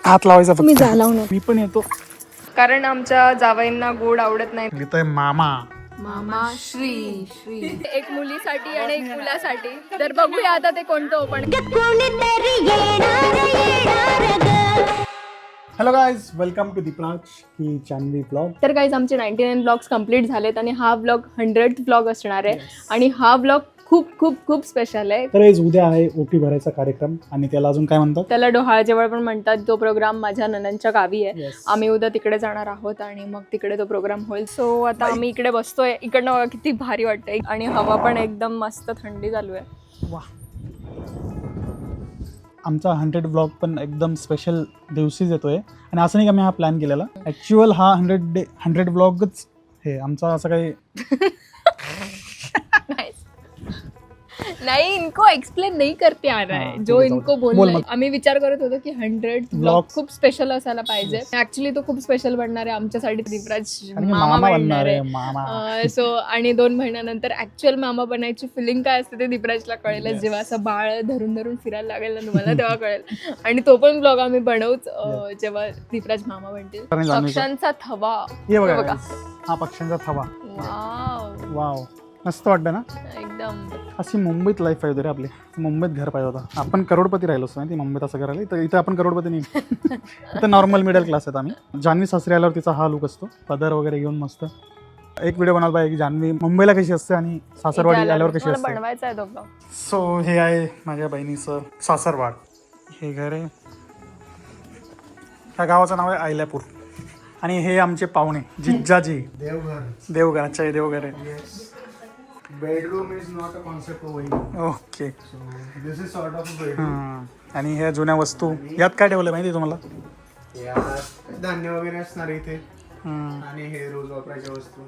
हात लावायचा मी जा लावून मी पण येतो. कारण आमच्या जावईंना गोड आवडत नाही. लिहितोय मामा. मामा श्री श्री एक मुलीसाठी आणि एक मुलासाठी. तर बघूया आता ते कोणतं open. Hello guys, welcome to Deepraj की चांदवी ब्लॉग. तर गाईज आमचे 99 ब्लॉग्स कम्प्लीट झालेत आणि हा ब्लॉग 100th ब्लॉग असणार आहे. आणि हा ब्लॉग खूप खूप खूप स्पेशल आहे. तर आज उद्या आहे ओटी भरायचा कार्यक्रम आणि त्याला अजून काय म्हणतात, त्याला डोहाळ जेवळ पण म्हणतात. तो प्रोग्राम माझ्या ननंदच्या गावी आहे. Yes. आम्ही उद्या तिकडे जाणार आहोत आणि मग तिकडे तो प्रोग्राम होईल. सो आता आम्ही इकडे बसतोय. इकडनं बघा किती भारी वाटतंय आणि हवा पण एकदम मस्त थंडी चालू आहे. वा. आमचा 100 ब्लॉग पण एकदम स्पेशल दिवशीच येतोय आणि असं नाही का मी हा प्लॅन केलेला. ऍक्च्युअल हा 100 ब्लॉगच हे आमचा असं काही नहीं, इनको एक्सप्लेन नहीं करते आ रहा है जो इनको बोलना है. आम्ही विचार करत होतो की 100 ब्लॉग खूप स्पेशल असायला पाहिजे. ऍक्च्युली तो खूप स्पेशल बनणार आहे आमच्यासाठी. दीपराज मामा बनणार आहे. सो आणि 2 महिन्यानंतर ऍक्च्युअल मामा बनायची फिलिंग काय असते ते दीपराजला कळेल. जेव्हा असं बाळ धरून धरून फिरायला लागेल ना तुम्हाला तेव्हा कळेल. आणि तो पण ब्लॉग आम्ही बनवूच जेव्हा दीपराज मामा बनतील. पक्ष्यांचा थवा हे बघा, हा पक्ष्यांचा थवा. वाव वाव, मस्त वाटतं ना एकदम. अशी मुंबईत लाईफ पाहिजे रे आपली. मुंबईत घर पाहिजे होता. आपण करोडपती राहिलो असतो ना ती मुंबईत असं करायला. तर इथं आपण करोडपती नाही. इथं नॉर्मल मिडल क्लास आहेत आम्ही. जान्हवी सासरी आल्यावर तिचा हा लुक असतो, पदर वगैरे घेऊन मस्त. एक व्हिडिओ बनवला पाहिजे की जान्हवी मुंबईला कशी असते आणि सासरवाडी आल्यावर कशी असते. बनवायचा आहे तो ब्लॉग. सो हे आहे माझ्या बहिणीचं सासरवाड. हे घर आहे. ह्या गावाचं नाव आहे आयल्यापूर. आणि हे आमचे पाहुणे जिज्जाजी. देवघर. अच्छा, हे देवघर आहे. Bedroom is not a concept over here. Okay. So this is sort of a bedroom. आणि ह्या जुन्या वस्तू यात काय ठेवलं माहिती आहे तुम्हाला? यात धान्य वगैरे असणार इथे आणि हे रोज वापरायच्या वस्तू.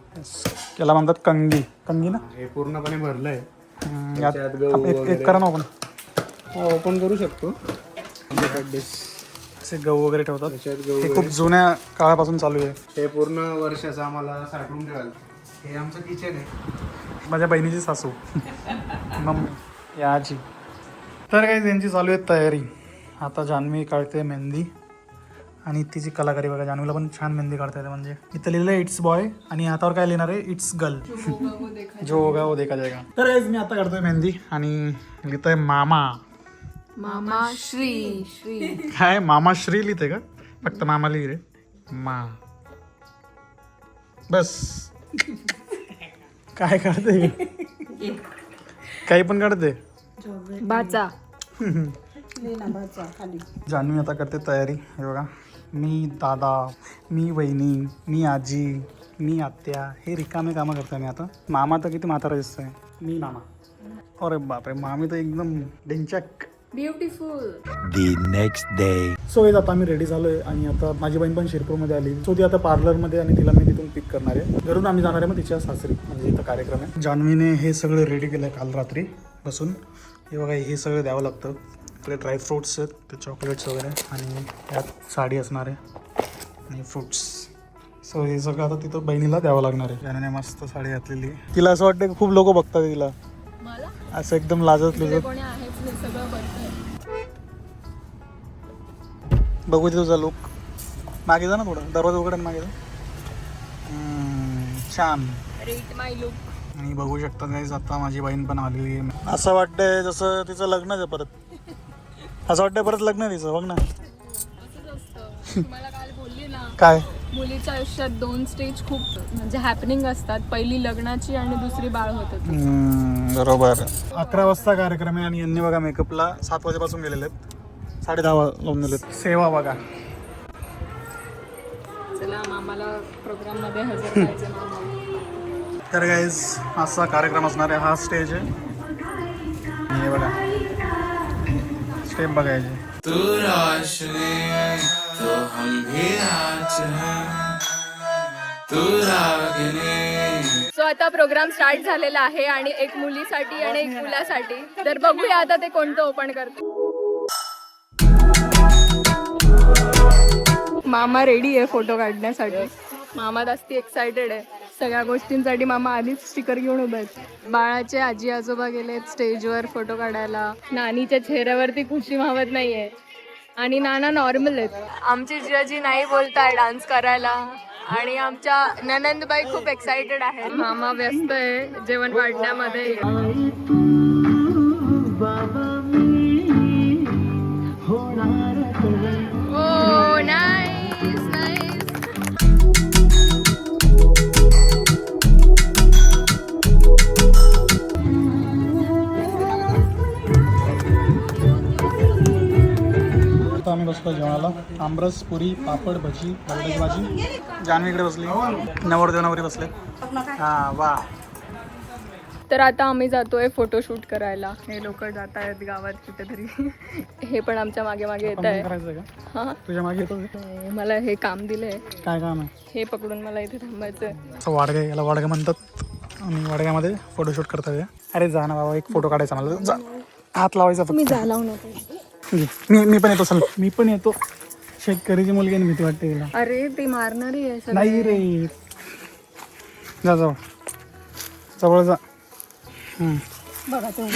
त्याला म्हणतात कंगी. कंगी ना. हे पूर्णपणे भरलंय. यात त्याच्यात गहू एक करा ना आपण. ओपन करू शकतो. असे गहू वगैरे ठेवतात. त्याच्यात गहू हे खूप जुन्या काळापासून चालू आहे. हे पूर्ण वर्षाचं आम्हाला साठवून ठेवाल. हे आमचं किचन आहे. माझ्या बहिणीची सासू मम्मी याची. तर काही त्यांची चालू आहे तयारी. आता जान्हवी काढते मेहंदी आणि तिची कलाकारी बघा. जान्हवीला पण छान मेहंदी काढता येते. म्हणजे इथं लिहिलं आहे इट्स बॉय आणि हातावर काय लिहिणार आहे इट्स गर्ल. जो होगा वो देखा जाएगा. तर काहीच मी आता काढतोय मेहंदी आणि लिहितोय मामा. मामा श्री श्री. काय मामा श्री लिहिते का? फक्त मामा लिहि रे. मा बस. काय काढते? काही पण काढते. बाचा. जान्हवी आता करते तयारी. हे बघा, मी दादा, मी वहिनी, मी आजी, मी आत्या, हे रिकामे कामं करतोय मी आता. मामा तर किती म्हातारा दिसतोय. मी मामा. अरे बापरे, मामी तर एकदम डेंचक. Beautiful. The next day. So हे आता आम्ही रेडी झालोय आणि आता माझी बहीण पण शिरपूरमध्ये आली. सो ती आता पार्लरमध्ये आणि तिला मी तिथून पिक करणार आहे. घरून आम्ही जाणार आहे मग तिच्या सासरी, म्हणजे इथं कार्यक्रम आहे. जान्हवीने हे सगळं रेडी केलं काल रात्री बसून. हे बघा, हे सगळं द्यावं लागतं. इकडे ड्रायफ्रूट्स आहेत, ते चॉकलेट्स वगैरे आणि यात साडी असणार आहे आणि फ्रूट्स. सो हे सगळं आता तिथं बहिणीला द्यावं लागणार आहे. त्याने मस्त साडी घातलेली. तिला असं वाटतं की खूप लोक बघतात तिला, मला असं एकदम लाजत लुजत. कोणी आहे सगळं बघतंय. बघू दे तुझा लुक. मागे जा ना थोडा, दरवाजा उघडा मागे जा. छान. रेट माय लुक. आणि बघू शकता गाईज आता माझी बहीण पण आलेली आहे. असं वाटतंय जसं तिचं लग्नच आहे परत. असं वाटतंय परत लग्न आहे तिचं. बघ ना. मला काल बोलली ना, काय मुलीच्या आयुष्यात 2 स्टेज खूप म्हणजे हॅपनिंग असतात. पहिली लग्नाची आणि दुसरी बाळ होतं. बरोबर. 11 वाजता कार्यक्रम आहे आणि यांनी बघा मेकअपला 7 वाजेपासून गेलेले आहेत. 10:30 लावून दिलेत. सेवा बघा. चला मामाला प्रोग्राम मध्ये हजर व्हायचं. तर गाईज असा कार्यक्रम असणार आहे. हा स्टेज आहे. हे बघा, स्टेप बघायचे. तू रोशनी है तो हम भी आज हैं, तू रागिनी. सो आता प्रोग्राम स्टार्ट झालेला आहे आणि एक मुलीसाठी आणि एक मुलासाठी. तर बघूया आता ते कोणतं ओपन करतो. मामा रेडी आहे फोटो काढण्यासाठी. मामा जास्ती एक्सायटेड आहे. सगळ्या गोष्टींसाठी मामा आधीच स्टिकर घेऊन उभे आहेत. बाळाचे आजी आजोबा गेलेत स्टेजवर फोटो काढायला. नानीच्या चेहऱ्यावरती खुशी मावत नाहीये आणि नाना नॉर्मल आहेत. आमची जिजाजी नाही बोलताय डान्स करायला आणि आमच्या ननंदबाई खूप एक्साइटेड आहेत. मामा व्यस्त आहे जेवण वाढण्यामध्ये. Oh, nice, nice. आता आम्ही बसलो जेवणाला. आमरस, पुरी, पापड, भजी, बटाट्याची भाजी. जान्हवी इकडे बसली, नवरदेव नवरी बसले. हा वा. तर आता आम्ही जातोय फोटोशूट करायला. हे लोक जात आहेत गावात कुठेतरी. हे पण आमच्या मागे मागे येत आहे. करायचं का? हा, तुझ्या मागे येतो. मला हे काम दिलंय. काय काम आहे? हे पकडून मला इथे थांबायचंय. असं वाडगा, याला वाडगा म्हणतात. आणि वाडग्यामध्ये फोटोशूट करतात. अरे जा ना बाबा, एक फोटो काढायचा मला. जा, हात लावायचा फक्त. मी जालाव नको. मी पण येतो. चल मी पण येतो. शेतकरीची मुलगी भीती वाटते तिला. अरे ते मारणारी आहे सगळे. नाही रे, जा जवळ जवळ जा. बघा तो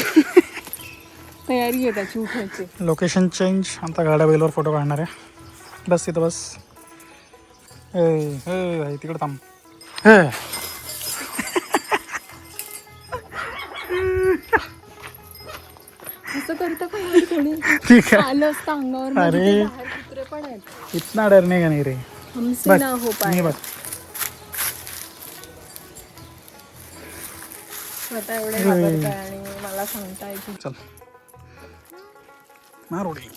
तयारी आहे त्याची उठायची. Location change. आता गाड्या बैलवर फोटो काढणार आहे. बस तिथं बस. तिकडे थांब. असं करतं का यार कोणी? ठीक आहे. आलं असतं अंगावर. अरे. म्हणजे ते बाहेर कुत्रे पण आहेत. इतना डरने का नाही रे. हमसे ना हो मी पाए. बस. आता एवढे घाबरताय आणि मला सांगताय की चल मारोडी.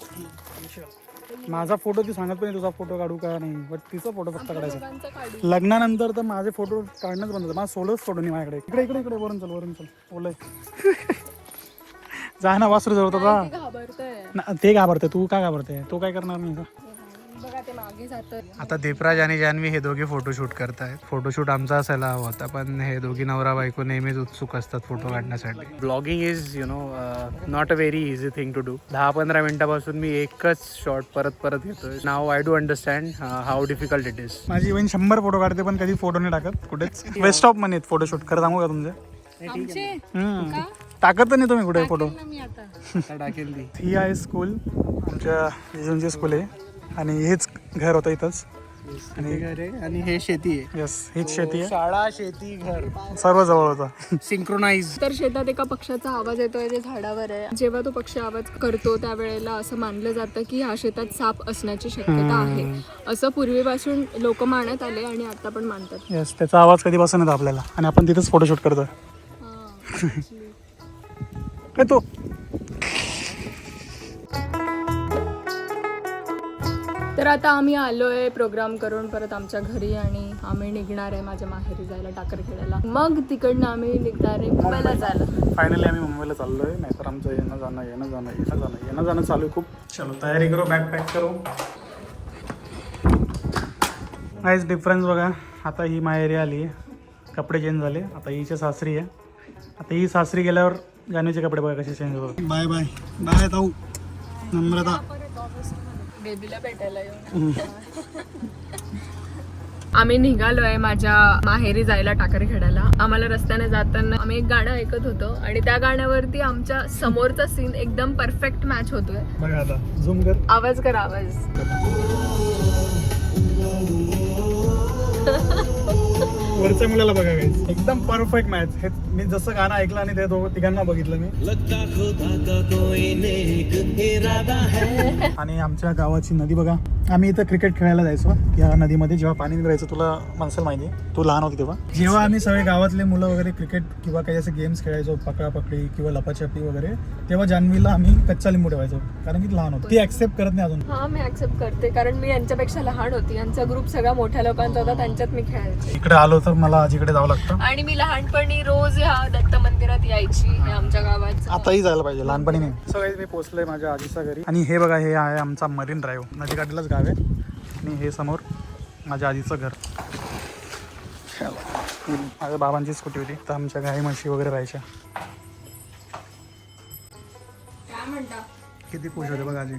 माझा फोटो ती सांगत पण नाही तुझा फोटो काढू का नाही, बट तिचा फोटो फक्त काढायचा. दोघांचं काढू. लग्नानंतर तर माझे फोटो काढणंच बंद झालं. माझा सोलोच फोटो नाही माझ्याकडे. इकडे इकडे इकडे वरून चल ओलय. जा ना वासरू जवळ जा. ते घाबरतंय. ते घाबरते. तू काय घाबरते? तू काय करणार नाही का? बघा ते मागे जात. आता दीपराज आणि जान्हवी हे दोघे फोटोशूट करतायत. फोटोशूट आमचा असायला हवा होता, पण हे दोघी नवरा बायको नेहमीच उत्सुक असतात फोटो काढण्यासाठी. Blogging is not a very easy thing to do. 10-15 मिनिटापासून मी एकच शॉट परत येतोय. Now I do understand how difficult it is. माझी बहीण 100 फोटो काढते पण कधी फोटो नाही टाकत कुठेच. Waste of money photoshoot. खरं सांगू का तुमचे? टाकत नाही तुम्ही कुठे फोटो. मी आता टाकेल ती. ही आहे स्कूल. आमच्या जिजूंची स्कूल आहे आणि हेच घर होतं इथंच. आणि हे शेती आहे. यस, हीच शेती आहे. शाळा, शेती, घर सर्व जवळ होतं. सिंक्रोनाइज. तर शेतात एका पक्ष्याचा आवाज येतोय जे झाडावर आहे. जेव्हा तो पक्षी आवाज करतो त्यावेळेला असं मानलं जातं की ह्या शेतात साप असण्याची शक्यता आहे. असं पूर्वीपासून लोक मानत आले आणि आता पण मानतात. यस, त्याचा आवाज कधीपासून येतो आपल्याला आणि आपण तिथंच फोटोशूट करतो. काय तो तर आता आम्ही आलोय प्रोग्राम करून परत आमच्या घरी आणि आम्ही निघणार आहे माझ्या माहेरी जायला टाकरखेड्याला. मग तिकडनं आम्ही निघणार आहे मुंबईला जायला. फायनली आम्ही मुंबईला चाललोय. नाहीतर आमचं येणं जाणं चालू आहे खूप. चलो तयारी करो, बॅग पॅक करो. काहीच डिफरन्स बघा. आता ही माहेरी आली, कपडे चेंज झाले. आता हिच्या सासरी आहे. आता ही सासरी गेल्यावर जान्हवीचे कपडे बघा कसे चेंज होतात. बाय बाय बाय ताऊ नम्रता. बेबीला भेटायला येऊन आम्ही निघालोय माझ्या माहेरी जायला टाकरखेड्याला. आम्हाला रस्त्याने जाताना आम्ही एक गाणं ऐकत होतो आणि त्या गाण्यावरती आमच्या समोरचा सीन एकदम परफेक्ट मॅच होतोय. बघा आता झूम कर. आवाज कर आवाज. वरच्या मुलाला बघा guys. एकदम परफेक्ट मॅच. हे मी जसं गाणं ऐकलं आणि ते तिघांना बघितलं मी. आणि आमच्या गावाची नदी बघा. आम्ही इथं क्रिकेट खेळायला जायचो या नदीमध्ये. जेव्हा पाणी निघायचं तुला माणसाला माहिती आहे, तू लहान होती तेव्हा. जेव्हा आम्ही सगळे गावातले मुलं वगैरे क्रिकेट किंवा काही असे गेम्स खेळायचो, पकडापकडी किंवा लपाछपी वगैरे, तेव्हा जान्हवीला आम्ही कच्चा लिंबू ठेवायचो कारण की लहान होती. ती ऍक्सेप्ट करत नाही अजून. हा, मी ऍक्सेप्ट करते कारण मी यांच्यापेक्षा लहान होती. यांचा ग्रुप सगळा मोठ्या लोकांचा होता, त्यांच्यात मी खेळायचे. इकडे आलो तर मला आजीकडे जावं लागतं. आणि मी लहानपणी रोज ह्या दत्त मंदिरात यायची. हे आमच्या गावात आताही जायला पाहिजे, लहानपणी नाही. सगळे मी पोहोचलोय माझ्या आजीच्या घरी. आणि हे बघा, हे आहे आमचा मरीन ड्राईव्ह. नदीकाठीलाच गाव आहे. आणि हे समोर माझ्या आजीचं घर. माझ्या बाबांची स्कूटी होती तर आमच्या गाई म्हशी वगैरे राहायच्या. काय म्हणता? किती खुश होते बघा आजी.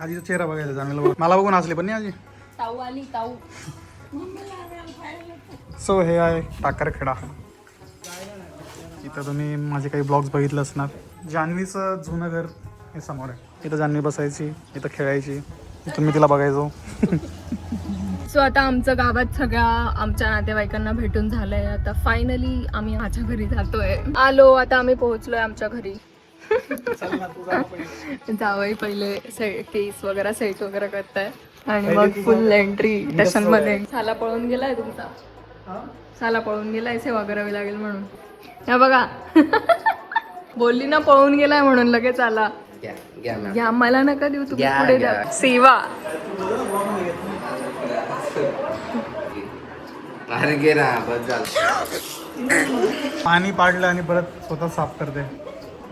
आजीचा चेहरा बघायचा जाणवलं. मला बघून हसले पण नाही आजी. ताऊ आली ताऊ. सो हे आहे टाकरखेडा. इथं तुम्ही माझे काही ब्लॉग्स बघितले असणार. जान्हवीचं जुनं घर हे समोर आहे. इथं जान्हवी बसायची, इथं खेळायची, इथून मी तिला बघायचो. सो आता आमचं गावात सगळ्या आमच्या नातेवाईकांना भेटून झालंय. आता फायनली आम्ही माझ्या घरी जातोय. आलो आता आम्ही पोहोचलोय आमच्या घरी. जावई पहिले केस वगैरे सेट वगैरे करताय आणि मग फुल एंट्री स्टेशन मध्ये. साला पळून गेलाय तुमचा, साला पळून गेलाय, सेवा करावी लागेल म्हणून. हे बघा बोलली ना पळून गेलाय म्हणून लगेच आला. घ्या, मला नका देऊ, तुम्ही पुढे द्या. सेवा पाणी पाडलं आणि परत स्वतः साफ करते.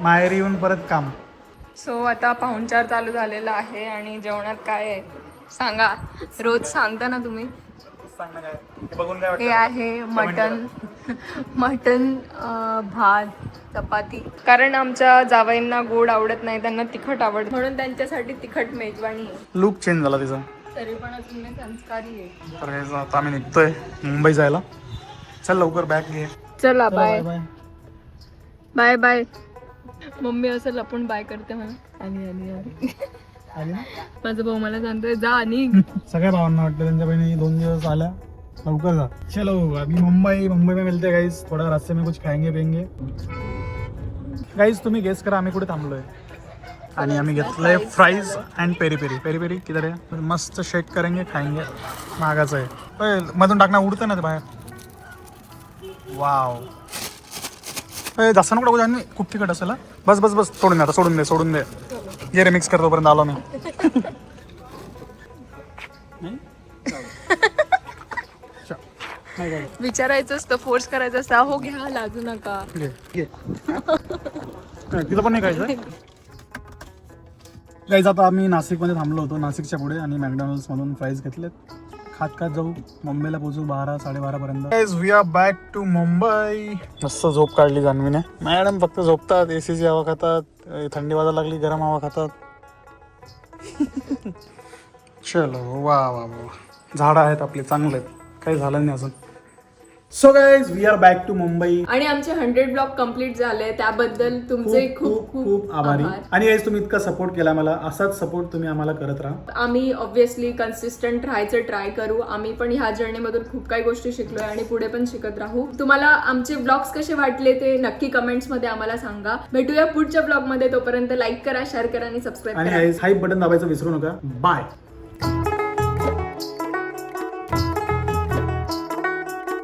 माहेरी येऊन परत काम. सो आता पाहुणचार चालू झालेला आहे आणि जेवणात काय आहे सांगा. रोज सांगता ना तुम्ही. बघून काय हे आहे मटन भात चपाती. कारण आमच्या जावईंना गोड आवडत नाही, त्यांना तिखट आवडत, म्हणून त्यांच्यासाठी तिखट मेजवानी आहे. लुक चेंज झाला तिचा. तरी पण अजून मी संस्कारी आहे. तर हे आता आम्ही निघतोय मुंबई जायला. चल लवकर बॅग घे. चला बाय बाय बाय. मम्मी असं लपून बाय करते मला. आणि माझा भाऊ मला सांगतोय जा आणि सगळ्या भावांना वाटतं त्यांच्या बहिणी 2 दिवस आल्या, लवकर जा. चलो अभी मुंबई में मिलते गाइस. थोड़ा रास्ते में कुछ खाएंगे पिएंगे. गाइस तुम्ही गेस करा आम्ही कुठे थांबलोय. आणि आम्ही घेतलंय fries and peri peri. Peri peri किधर आहे. मस्त शेक करेंगे खाएंगे. मागाचं आहे. मधून टाकणं उडतं ना ते बाहेर. वाव. जास्त नको टाकू जान्हवी, खूप तिखट असेल. बस बस बस, सोडून दे आता, सोडून दे. ये रे मिक्स करतो पर्यंत आलो मी. विचारायचं असतं, फोर्स करायचं असतं. हो घ्या, लाजू नका. तिथं पण नाही खायचं. गाईज आता आम्ही नाशिकमध्ये थांबलो होतो, नाशिकच्या पुढे, आणि मॅकडॉनल्ड्स मधून फ्राईज घेतलेत. खात जाऊ. मुंबईला पोहोचू 12-12:30 पर्यंत. Guys we are back to Mumbai. मस्त झोप काढली जान्हवीने. मॅडम फक्त झोपतात, एसीची हवा खातात, थंडी वाजायला लागली गरम हवा खातात. चलो वा वा वा. झाडं आहेत आपले चांगले आहेत, काही झालं नाही अजून. So guys we are back to Mumbai. आणि आमचे 100 ब्लॉग कंप्लीट झाले, त्याबद्दल तुमचे खूप खूप आभारी. आणि गाईज तुम्ही इतका सपोर्ट केला मला, असाच सपोर्ट तुम्ही आम्हाला करत राहा. आम्ही ऑब्व्हियसली कन्सिस्टंट राहायचं ट्राय करू. आम्ही पण ह्या जर्नीमधून खूप काही गोष्टी शिकलोय आणि पुढे पण शिकत राहू. तुम्हाला आमचे ब्लॉग्स कसे वाटले ते नक्की कमेंट्स मध्ये आम्हाला सांगा. भेटूया पुढच्या ब्लॉग मध्ये. तोपर्यंत लाईक करा, शेअर करा आणि सबस्क्राईब करा. आणि हाईप बटन दाबायचं विसरू नका. बाय.